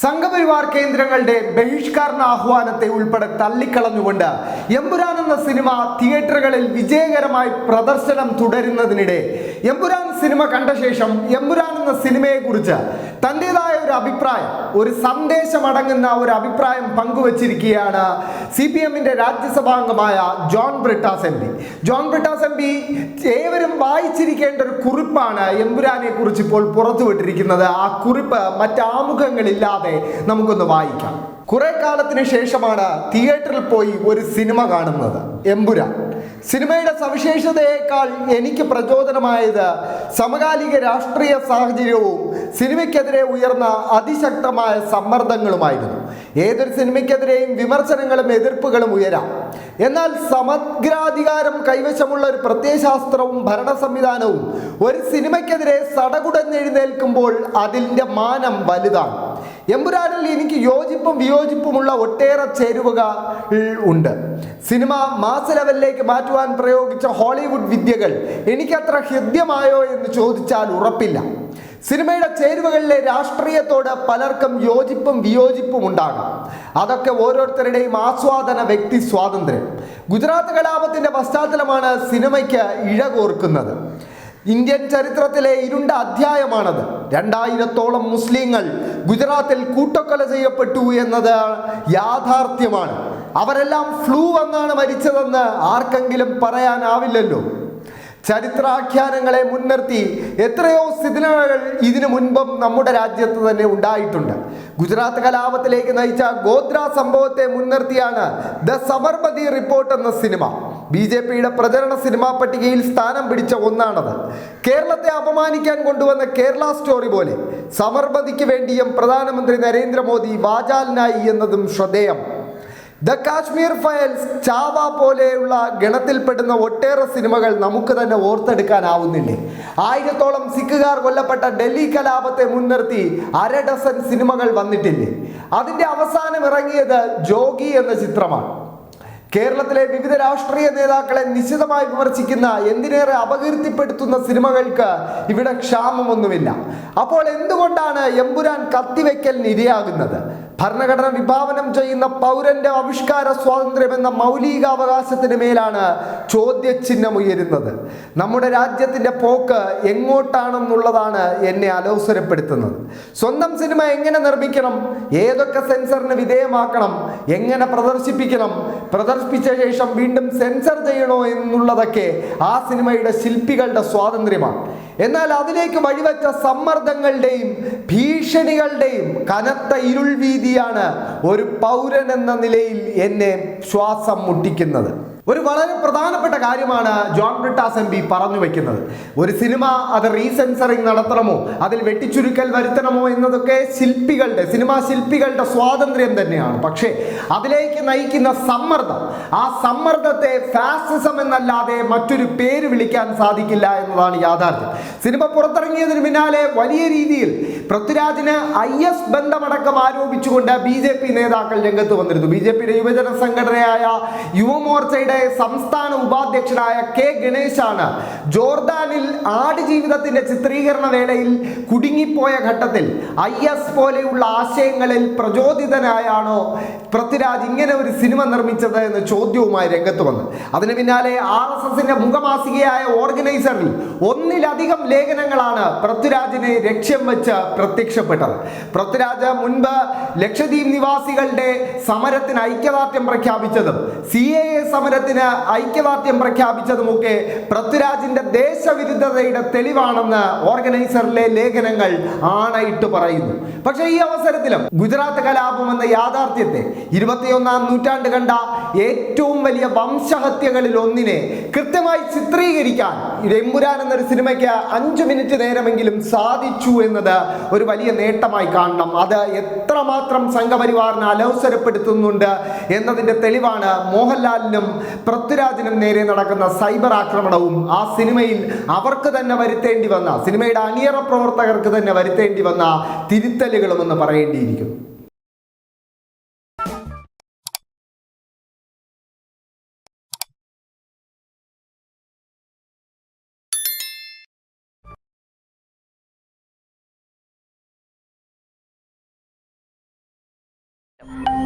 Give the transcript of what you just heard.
സംഘപരിവാർ കേന്ദ്രങ്ങളുടെ ബഹിഷ്കരണ ആഹ്വാനത്തെ ഉൾപ്പെടെ തള്ളിക്കളഞ്ഞുകൊണ്ട് എമ്പുരാൻ എന്ന സിനിമ തിയേറ്ററുകളിൽ വിജയകരമായി പ്രദർശനം തുടരുന്നതിനിടെ എമ്പുരാൻ സിനിമ കണ്ട ശേഷം എമ്പുരാൻ എന്ന സിനിമയെക്കുറിച്ച് തൻ്റെതായ ഒരു അഭിപ്രായം, ഒരു സന്ദേശമടങ്ങുന്ന ഒരു അഭിപ്രായം പങ്കുവച്ചിരിക്കുകയാണ് CPMന്റെ രാജ്യസഭാംഗമായ John Brittas MP. John Brittas MP ഏവരും വായിച്ചിരിക്കേണ്ട ഒരു കുറിപ്പാണ് എമ്പുരാനെ കുറിച്ച് ഇപ്പോൾ പുറത്തുവിട്ടിരിക്കുന്നത്. ആ കുറിപ്പ് മറ്റാമുഖങ്ങളില്ലാതെ നമുക്കൊന്ന് വായിക്കാം. കുറെ കാലത്തിന് ശേഷമാണ് തിയേറ്ററിൽ പോയി ഒരു സിനിമ കാണുന്നത്. എമ്പുരാൻ സിനിമയുടെ സവിശേഷതയേക്കാൾ എനിക്ക് പ്രചോദനമായത് സമകാലിക രാഷ്ട്രീയ സാഹചര്യവും സിനിമയ്ക്കെതിരെ ഉയർന്ന അതിശക്തമായ സമ്മർദ്ദങ്ങളുമായിരുന്നു. ഏതൊരു സിനിമയ്ക്കെതിരെയും വിമർശനങ്ങളും എതിർപ്പുകളും ഉയരാം. എന്നാൽ സമഗ്രാധികാരം കൈവശമുള്ള ഒരു പ്രത്യയശാസ്ത്രവും ഭരണ സംവിധാനവും ഒരു സിനിമയ്ക്കെതിരെ സടകുടഞ്ഞെഴുന്നേൽക്കുമ്പോൾ അതിൻ്റെ മാനം വലുതാണ്. എമ്പുരാനിൽ എനിക്ക് യോജിപ്പും വിയോജിപ്പുമുള്ള ഒട്ടേറെ ചേരുവകൾ ഉണ്ട്. സിനിമ മാസ് ലെവലിലേക്ക് മാറ്റുവാൻ പ്രയോഗിച്ച ഹോളിവുഡ് വിദ്യകൾ എനിക്കത്ര ഹൃദ്യമായോ എന്ന് ചോദിച്ചാൽ ഉറപ്പില്ല. സിനിമയുടെ ചേരുവകളിലെ രാഷ്ട്രീയത്തോട് പലർക്കും യോജിപ്പും വിയോജിപ്പും ഉണ്ടാകാം. അതൊക്കെ ഓരോരുത്തരുടെയും ആസ്വാദന വ്യക്തി സ്വാതന്ത്ര്യം. ഗുജറാത്ത് കലാപത്തിന്റെ പശ്ചാത്തലമാണ് സിനിമയ്ക്ക് ഇഴകോർക്കുന്നത്. ഇന്ത്യൻ ചരിത്രത്തിലെ ഇരുണ്ട അധ്യായമാണത്. 2000-ഓളം മുസ്ലിങ്ങൾ ഗുജറാത്തിൽ കൂട്ടക്കൊല ചെയ്യപ്പെട്ടു എന്നത് യാഥാർത്ഥ്യമാണ്. അവരെല്ലാം ഫ്ലൂ വന്നാണ് മരിച്ചതെന്ന് ആർക്കെങ്കിലും പറയാനാവില്ലല്ലോ. ചരിത്രാഖ്യാനങ്ങളെ മുൻനിർത്തി എത്രയോ സിനിമകൾ ഇതിനു മുൻപും നമ്മുടെ രാജ്യത്ത് തന്നെ ഉണ്ടായിട്ടുണ്ട്. ഗുജറാത്ത് കലാപത്തിലേക്ക് നയിച്ച ഗോദ്ര സംഭവത്തെ മുൻനിർത്തിയാണ് ദ സബർമതി റിപ്പോർട്ട് എന്ന സിനിമ. BJPയുടെ പ്രചരണ സിനിമാ പട്ടികയിൽ സ്ഥാനം പിടിച്ച ഒന്നാണത്. കേരളത്തെ അപമാനിക്കാൻ കൊണ്ടുവന്ന കേരള സ്റ്റോറി പോലെ സബർമതിക്ക് വേണ്ടിയും പ്രധാനമന്ത്രി നരേന്ദ്രമോദി വാചാലനായി എന്നതും ശ്രദ്ധേയം. ദ കാശ്മീർ ഫയൽസ്, ചാവ പോലെയുള്ള ഗണത്തിൽപ്പെടുന്ന ഒട്ടേറെ സിനിമകൾ നമുക്ക് തന്നെ ഓർത്തെടുക്കാനാവുന്നില്ലേ? 1000-ഓളം സിഖുകാർ കൊല്ലപ്പെട്ട ഡൽഹി കലാപത്തെ മുൻനിർത്തി 1/2 ഡസൻ സിനിമകൾ വന്നിട്ടില്ലേ? അതിൻ്റെ അവസാനം ഇറങ്ങിയത് ജോഗി എന്ന ചിത്രമാണ്. കേരളത്തിലെ വിവിധ രാഷ്ട്രീയ നേതാക്കളെ നിശിതമായി വിമർശിക്കുന്ന, എന്തിനേറെ അപകീർത്തിപ്പെടുത്തുന്ന സിനിമകൾക്ക് ഇവിടെ ക്ഷാമമൊന്നുമില്ല. അപ്പോൾ എന്തുകൊണ്ടാണ് എമ്പുരാൻ കത്തിവെക്കലിന് ഇരയാകുന്നത്? ഭരണഘടന വിഭാവനം ചെയ്യുന്ന പൗരന്റെ ആവിഷ്കാര സ്വാതന്ത്ര്യം എന്ന മൗലികാവകാശത്തിന് മേലാണ് ചോദ്യചിഹ്നം ഉയരുന്നത്. നമ്മുടെ രാജ്യത്തിൻ്റെ പോക്ക് എങ്ങോട്ടാണെന്നുള്ളതാണ് എന്നെ അലോസരപ്പെടുത്തുന്നത്. സ്വന്തം സിനിമ എങ്ങനെ നിർമ്മിക്കണം, ഏതൊക്കെ സെൻസറിന് വിധേയമാക്കണം, എങ്ങനെ പ്രദർശിപ്പിക്കണം, പ്രദർശിപ്പിച്ച ശേഷം വീണ്ടും സെൻസർ ചെയ്യണോ എന്നുള്ളതൊക്കെ ആ സിനിമയുടെ ശില്പികളുടെ സ്വാതന്ത്ര്യമാണ്. എന്നാൽ അതിലേക്ക് വഴിവെച്ച സമ്മർദ്ദങ്ങളുടെയും ഭീഷണികളുടെയും കനത്ത ഇരുൾ വീതിയാണ് ഒരു പൗരൻ എന്ന നിലയിൽ എന്നെ ശ്വാസം മുട്ടിക്കുന്നത്. ഒരു വളരെ പ്രധാനപ്പെട്ട കാര്യമാണ് ജോൺ ബ്രിട്ടാസ് MP പറഞ്ഞു വെക്കുന്നത്. ഒരു സിനിമ അത് റീസെൻസറിങ് നടത്തണമോ, അതിൽ വെട്ടിച്ചുരുക്കൽ വരുത്തണമോ എന്നതൊക്കെ സിനിമാ ശില്പികളുടെ സ്വാതന്ത്ര്യം തന്നെയാണ്. പക്ഷേ അതിലേക്ക് നയിക്കുന്ന സമ്മർദ്ദം, ആ സമ്മർദ്ദത്തെ ഫാസിസം എന്നല്ലാതെ മറ്റൊരു പേര് വിളിക്കാൻ സാധിക്കില്ല എന്നതാണ് യാഥാർത്ഥ്യം. സിനിമ പുറത്തിറങ്ങിയതിന് പിന്നാലെ വലിയ രീതിയിൽ പൃഥ്വിരാജിന് IS ബന്ധമടക്കം ആരോപിച്ചുകൊണ്ട് BJP നേതാക്കൾ രംഗത്ത് വന്നിരുന്നു. BJPയുടെ യുവജന സംഘടനയായ യുവമോർച്ചയുടെ സംസ്ഥാന ഉപാധ്യക്ഷനായ K ഗണേശാണ് ജോർദാനിൽ ആടുജീവിതത്തിന്റെ ചിത്രീകരണ വേളയിൽ കുടുങ്ങിപ്പോയ ഘട്ടത്തിൽ IS പോലെയുള്ള ആശയങ്ങളിൽ പ്രചോദിതനായാണോ പൃഥ്വിരാജ് ഇങ്ങനെ ഒരു സിനിമ നിർമ്മിച്ചത് എന്ന ചോദ്യവുമായി രംഗത്ത് വന്നു. അതിന് പിന്നാലെ RSSന്റെ മുഖമാസികയായ ഓർഗനൈസറിൽ 1-ലധികം ലേഖനങ്ങളാണ് പൃഥ്വിരാജിനെ ലക്ഷ്യം വെച്ച് പ്രത്യക്ഷപ്പെട്ടത്. പൃഥ്വിരാജ് മുൻപ് ലക്ഷദ്വീപ് നിവാസികളുടെ സമരത്തിന് ഐക്യദാർഢ്യം പ്രഖ്യാപിച്ചതും CAA സമരത്തിന് ഐക്യദാർഢ്യം പ്രഖ്യാപിച്ചതുമൊക്കെ പൃഥ്വിരാജിന്റെ ദേശവിരുദ്ധതയുടെ തെളിവാണെന്ന് ഓർഗനൈസറിലെ ലേഖനങ്ങൾ ആണയിട്ട് പറയുന്നു. പക്ഷേ ഈ അവസരത്തിലും ഗുജറാത്ത് കലാപം എന്ന യാഥാർത്ഥ്യത്തെ 21-ാം നൂറ്റാണ്ട് കണ്ട ഏറ്റവും വലിയ വംശഹത്യകളിൽ ഒന്നിനെ കൃത്യമായി ചിത്രീകരിക്കാൻ എമ്പുരാൻ എന്നൊരു സിനിമയ്ക്ക് 5 മിനിറ്റ് നേരമെങ്കിലും സാധിച്ചു എന്നത് ഒരു വലിയ നേട്ടമായി കാണണം. അത് എത്രമാത്രം സംഘപരിവാറിനെ അലോസരപ്പെടുത്തുന്നുണ്ട് എന്നതിൻ്റെ തെളിവാണ് മോഹൻലാലിനും പൃഥ്വിരാജിനും നേരെ നടക്കുന്ന സൈബർ ആക്രമണവും ആ സിനിമയിൽ അവർക്ക് തന്നെ വരുത്തേണ്ടി വന്ന, സിനിമയുടെ അണിയറ പ്രവർത്തകർക്ക് തന്നെ വരുത്തേണ്ടി വന്ന തിരുത്തലുകളുമെന്ന് പറയേണ്ടിയിരിക്കുന്നു. you.